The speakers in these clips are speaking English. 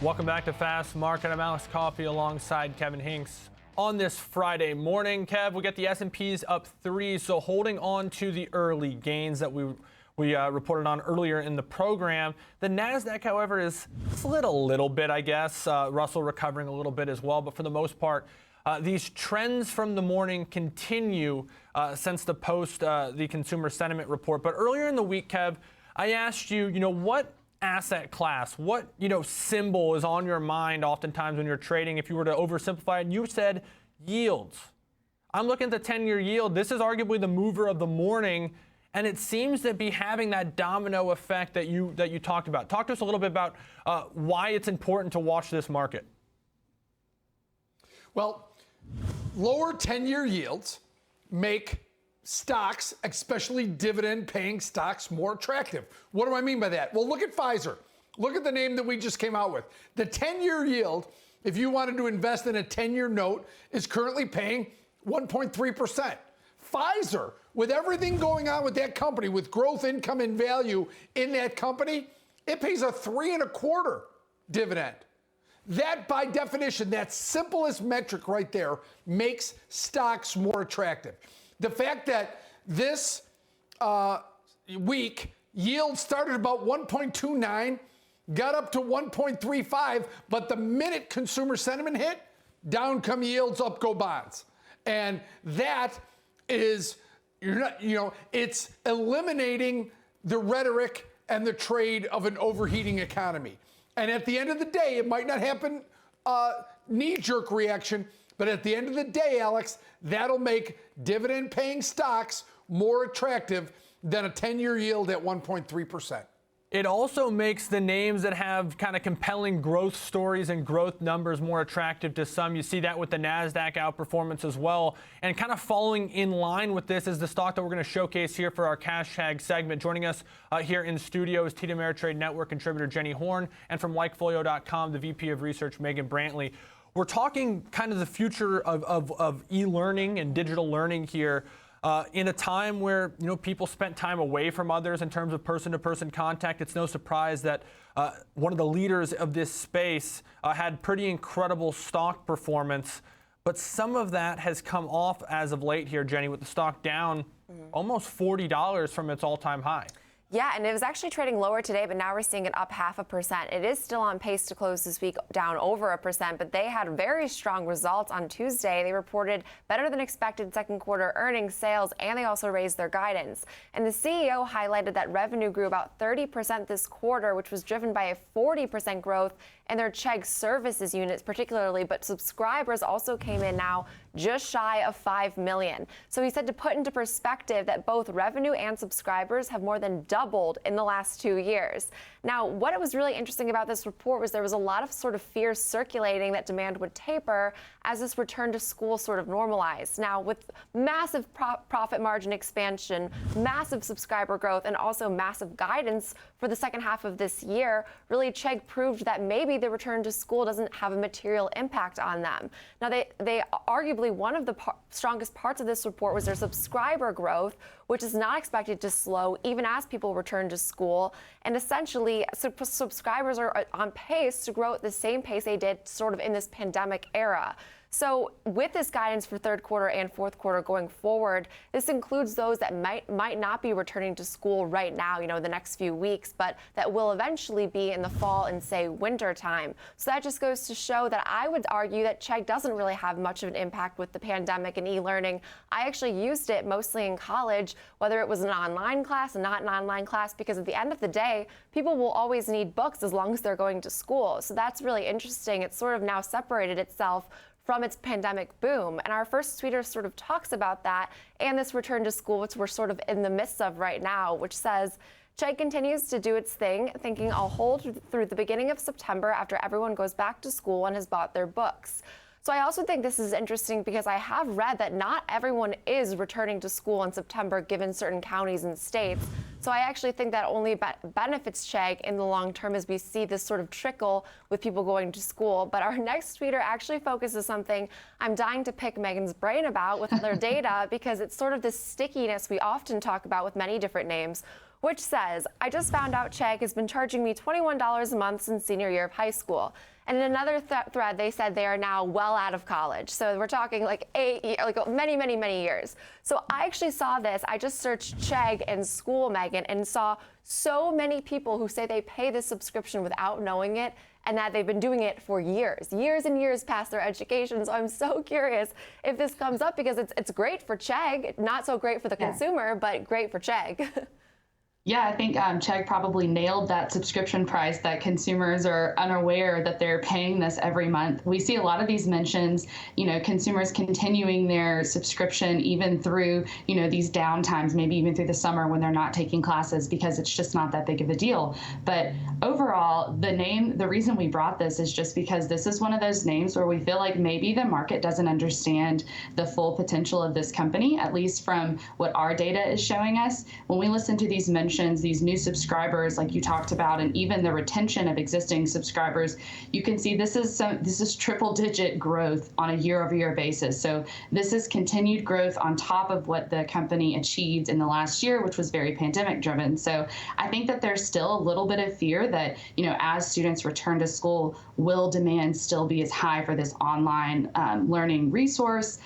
Welcome back to Fast Market. I'm Alex Coffey alongside Kevin Hinks. On this Friday morning, Kev, we get the S&Ps up 3, so holding on to the early gains that we reported on earlier in the program. The NASDAQ, however, is slid a little bit, I guess. Russell recovering a little bit as well, but for the most part, these trends from the morning continue since the the consumer sentiment report. But earlier in the week, Kev, I asked you, what asset class, what, symbol is on your mind oftentimes when you're trading if you were to oversimplify it? And you said yields. I'm looking at the 10-year yield. This is arguably the mover of the morning, and it seems to be having that domino effect that you talked about. Talk to us a little bit about why it's important to watch this market. Well, lower 10-year yields make stocks, especially dividend-paying stocks, more attractive. What do I mean by that? Well, look at Pfizer. Look at the name that we just came out with. The 10-year yield, if you wanted to invest in a 10-year note, is currently paying 1.3%. Pfizer, with everything going on with that company, with growth, income, and value in that company, it pays a 3.25% dividend. That, by definition, that simplest metric right there makes stocks more attractive. The fact that this week yield started about 1.29, got up to 1.35, but the minute consumer sentiment hit, down come yields, up go bonds. And that is, it's eliminating the rhetoric and the trade of an overheating economy. And at the end of the day, it might not happen knee-jerk reaction, but at the end of the day, Alex, that'll make dividend-paying stocks more attractive than a 10-year yield at 1.3%. It also makes the names that have kind of compelling growth stories and growth numbers more attractive to some. You see that with the NASDAQ outperformance as well. And kind of following in line with this is the stock that we're going to showcase here for our Cash Tag segment. Joining us here in studio is TD Ameritrade Network contributor Jenny Horn, and from LikeFolio.com, the VP of Research, Megan Brantley. We're talking kind of the future of e-learning and digital learning here. In a time where people spent time away from others in terms of person-to-person contact, it's no surprise that one of the leaders of this space had pretty incredible stock performance. But some of that has come off as of late here, Jenny, with the stock down almost $40 from its all-time high. Yeah, and it was actually trading lower today, but now we're seeing it up 0.5%. It is still on pace to close this week down over 1%, but they had very strong results on Tuesday. They reported better than expected second quarter earnings, sales, and they also raised their guidance. And the CEO highlighted that revenue grew about 30% this quarter, which was driven by a 40% growth in their Chegg services units particularly, but subscribers also came in now just shy of 5 million. So he said, to put into perspective, that both revenue and subscribers have more than doubled in the last 2 years. Now, what was really interesting about this report was there was a lot of sort of fears circulating that demand would taper as this return to school sort of normalized. Now, with massive profit margin expansion, massive subscriber growth, and also massive guidance for the second half of this year, really Chegg proved that maybe the return to school doesn't have a material impact on them. Now, they arguably one of the strongest parts of this report was their subscriber growth, which is not expected to slow even as people return to school. And essentially, subscribers are on pace to grow at the same pace they did sort of in this pandemic era. So with this guidance for third quarter and fourth quarter going forward, this includes those that might not be returning to school right now, the next few weeks, but that will eventually be in the fall and, say, winter time. So that just goes to show that I would argue that Chegg doesn't really have much of an impact with the pandemic and e-learning. I actually used it mostly in college, whether it was an online class and not an online class, because at the end of the day, people will always need books as long as they're going to school. So that's really interesting. It's sort of now separated itself from its pandemic boom. And our first tweeter sort of talks about that and this return to school, which we're sort of in the midst of right now, which says, Chegg continues to do its thing, thinking I'll hold through the beginning of September after everyone goes back to school and has bought their books. So I also think this is interesting because I have read that not everyone is returning to school in September given certain counties and states. So I actually think that only benefits Chegg in the long term as we see this sort of trickle with people going to school. But our next tweeter actually focuses something I'm dying to pick Megan's brain about with their data, because it's sort of this stickiness we often talk about with many different names, which says, I just found out Chegg has been charging me $21 a month since senior year of high school. And in another thread, they said they are now well out of college. So we're talking like many years. So I actually saw this. I just searched Chegg and school, Megan, and saw so many people who say they pay this subscription without knowing it, and that they've been doing it for years and years past their education. So I'm so curious if this comes up, because it's great for Chegg, not so great for the consumer, but great for Chegg. Yeah, I think Chegg probably nailed that subscription price, that consumers are unaware that they're paying this every month. We see a lot of these mentions, consumers continuing their subscription even through, these downtimes, maybe even through the summer when they're not taking classes, because it's just not that big of a deal. But overall, the reason we brought this is just because this is one of those names where we feel like maybe the market doesn't understand the full potential of this company, at least from what our data is showing us. When we listen to these mentions, these new subscribers like you talked about, and even the retention of existing subscribers, you can see this is triple-digit growth on a year-over-year basis. So this is continued growth on top of what the company achieved in the last year, which was very pandemic-driven. So I think that there's still a little bit of fear that, as students return to school, will demand still be as high for this online learning resource?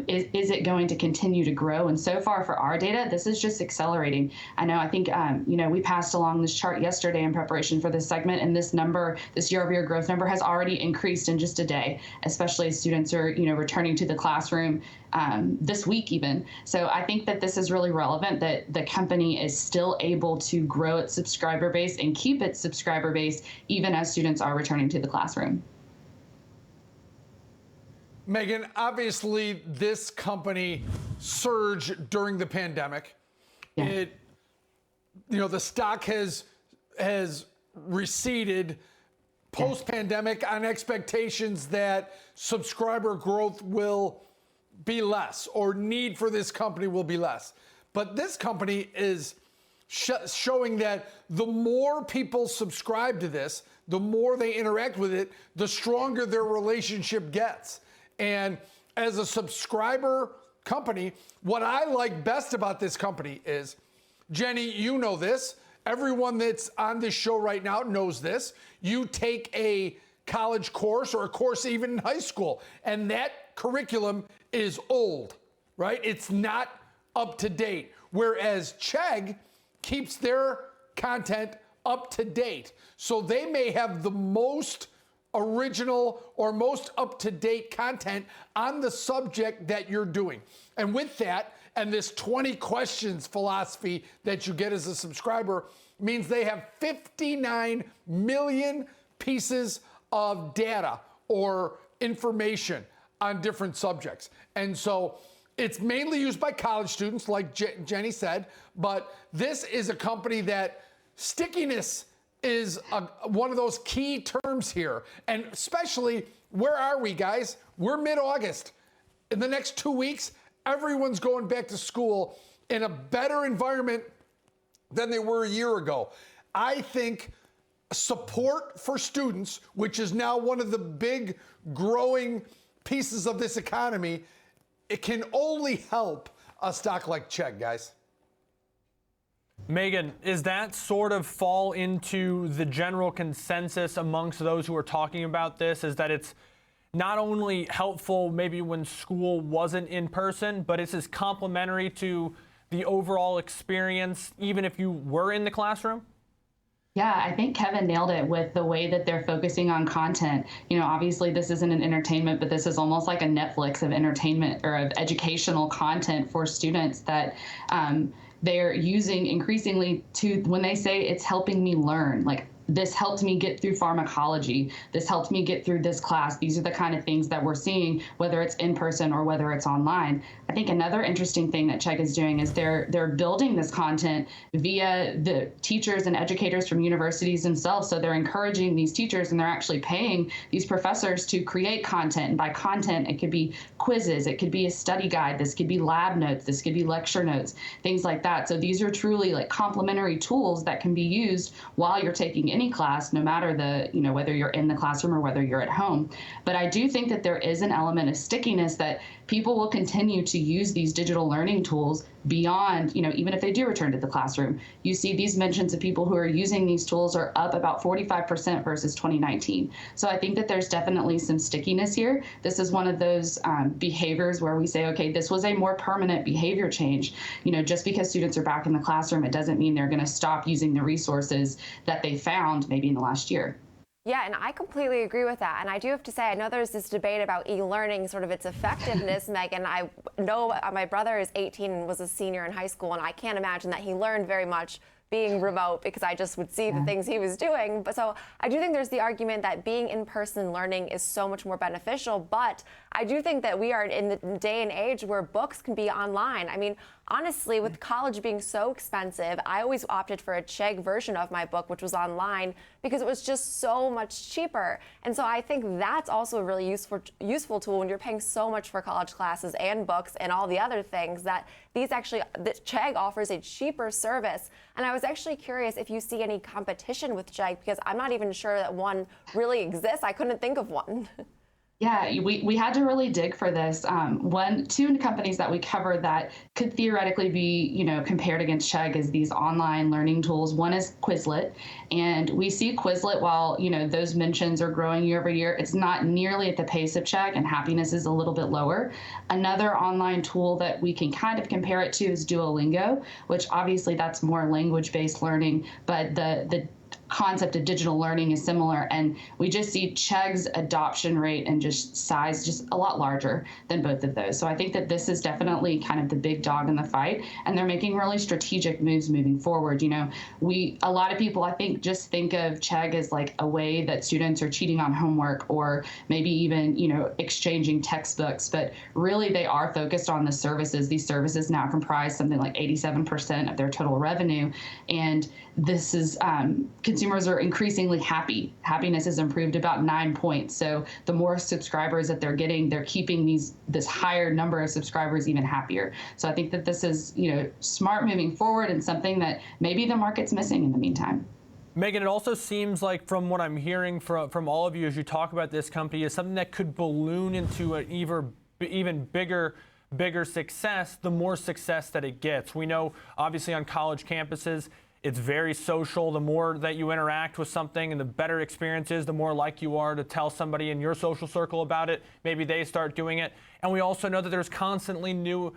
Is it going to continue to grow? And so far for our data, this is just accelerating. I think we passed along this chart yesterday in preparation for this segment, and this year-over-year growth number has already increased in just a day, especially as students are, returning to the classroom this week even. So I think that this is really relevant, that the company is still able to grow its subscriber base and keep its subscriber base even as students are returning to the classroom. Megan, obviously this company surged during the pandemic. Yeah. The stock has receded post-pandemic on expectations that subscriber growth will be less, or need for this company will be less. But this company is showing that the more people subscribe to this, the more they interact with it, the stronger their relationship gets. And as a subscriber company, what I like best about this company is, Jenny, you know this. Everyone that's on this show right now knows this. You take a college course or a course even in high school, and that curriculum is old, right? It's not up to date. Whereas Chegg keeps their content up to date. So they may have the most original or most up-to-date content on the subject that you're doing. And with that, and this 20 questions philosophy that you get as a subscriber, means they have 59 million pieces of data or information on different subjects. And so it's mainly used by college students, like Jenny said, but this is a company that stickiness is one of those key terms here. And especially, where are we, guys? We're mid-August. In the next 2 weeks, everyone's going back to school in a better environment than they were a year ago. I think support for students, which is now one of the big growing pieces of this economy, it can only help a stock like Chegg, guys. Megan, is that sort of fall into the general consensus amongst those who are talking about this, is that it's not only helpful maybe when school wasn't in person, but it's as complementary to the overall experience, even if you were in the classroom? Yeah, I think Kevin nailed it with the way that they're focusing on content. Obviously this isn't an entertainment, but this is almost like a Netflix of entertainment or of educational content for students that they're using increasingly to, when they say it's helping me learn, like, this helped me get through pharmacology. This helped me get through this class. These are the kind of things that we're seeing, whether it's in person or whether it's online. I think another interesting thing that Chegg is doing is they're building this content via the teachers and educators from universities themselves. So they're encouraging these teachers, and they're actually paying these professors to create content. And by content, it could be quizzes, it could be a study guide, this could be lab notes, this could be lecture notes, things like that. So these are truly like complementary tools that can be used while you're taking any class, no matter whether you're in the classroom or whether you're at home. But I do think that there is an element of stickiness, that people will continue to use these digital learning tools beyond, even if they do return to the classroom, you see these mentions of people who are using these tools are up about 45% versus 2019. So I think that there's definitely some stickiness here. This is one of those behaviors where we say, okay, this was a more permanent behavior change. Just because students are back in the classroom, it doesn't mean they're going to stop using the resources that they found maybe in the last year. Yeah, and I completely agree with that. And I do have to say, I know there's this debate about e-learning, sort of its effectiveness, Megan. I know my brother is 18 and was a senior in high school, and I can't imagine that he learned very much being remote because I just would see the things he was doing. But so I do think there's the argument that being in-person learning is so much more beneficial. But I do think that we are in the day and age where books can be online. I mean, honestly, with college being so expensive, I always opted for a Chegg version of my book, which was online, because it was just so much cheaper. And so I think that's also a really useful tool when you're paying so much for college classes and books and all the other things, that Chegg offers a cheaper service. And I was actually curious if you see any competition with Chegg, because I'm not even sure that one really exists. I couldn't think of one. Yeah, we had to really dig for this. Two companies that we covered that could theoretically be, compared against Chegg is these online learning tools. One is Quizlet, and we see Quizlet, while, those mentions are growing year over year, it's not nearly at the pace of Chegg, and happiness is a little bit lower. Another online tool that we can kind of compare it to is Duolingo, which obviously that's more language-based learning, but the concept of digital learning is similar, and we just see Chegg's adoption rate and just size just a lot larger than both of those. So I think that this is definitely kind of the big dog in the fight, and they're making really strategic moves moving forward. A lot of people, I think, just think of Chegg as like a way that students are cheating on homework, or maybe even, exchanging textbooks, but really they are focused on the services. These services now comprise something like 87% of their total revenue, and this is consumers are increasingly happy. Happiness has improved about 9 points. So the more subscribers that they're getting, they're keeping this higher number of subscribers even happier. So I think that this is smart moving forward, and something that maybe the market's missing in the meantime. Megan, it also seems like, from what I'm hearing from all of you as you talk about this company, is something that could balloon into an even bigger success the more success that it gets. We know, obviously, on college campuses, it's very social. The more that you interact with something and the better experience is, the more like you are to tell somebody in your social circle about it. Maybe they start doing it. And we also know that there's constantly new,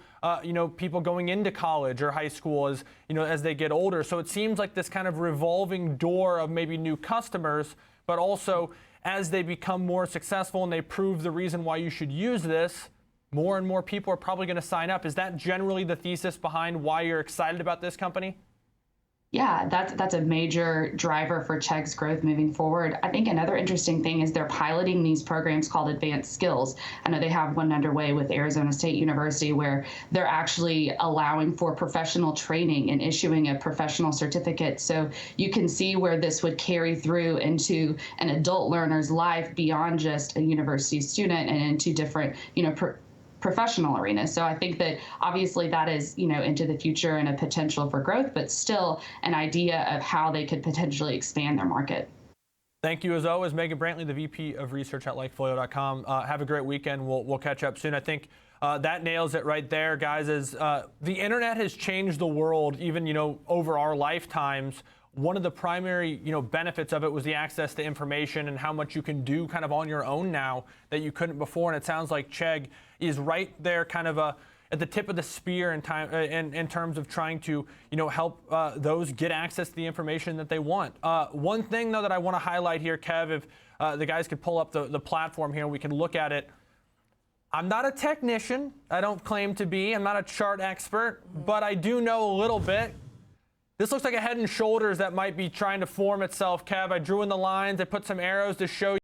people going into college or high school as they get older. So it seems like this kind of revolving door of maybe new customers, but also as they become more successful and they prove the reason why you should use this, more and more people are probably going to sign up. Is that generally the thesis behind why you're excited about this company? Yeah, that's a major driver for Chegg's growth moving forward. I think another interesting thing is they're piloting these programs called advanced skills. I know they have one underway with Arizona State University, where they're actually allowing for professional training and issuing a professional certificate. So you can see where this would carry through into an adult learner's life beyond just a university student, and into different, professional arenas. So I think that obviously that is, into the future and a potential for growth, but still an idea of how they could potentially expand their market. Thank you, as always, Megan Brantley, the VP of Research at LikeFolio.com. Have a great weekend. We'll catch up soon. I think that nails it right there, guys. As the internet has changed the world, even over our lifetimes. One of the primary, benefits of it was the access to information and how much you can do kind of on your own now that you couldn't before. And it sounds like Chegg is right there, kind of at the tip of the spear in terms of trying to, help those get access to the information that they want. One thing, though, that I want to highlight here, Kev, if the guys could pull up the platform here, we can look at it. I'm not a technician. I don't claim to be. I'm not a chart expert, but I do know a little bit. This looks like a Head and Shoulders that might be trying to form itself, Kev. I drew in the lines. I put some arrows to show you.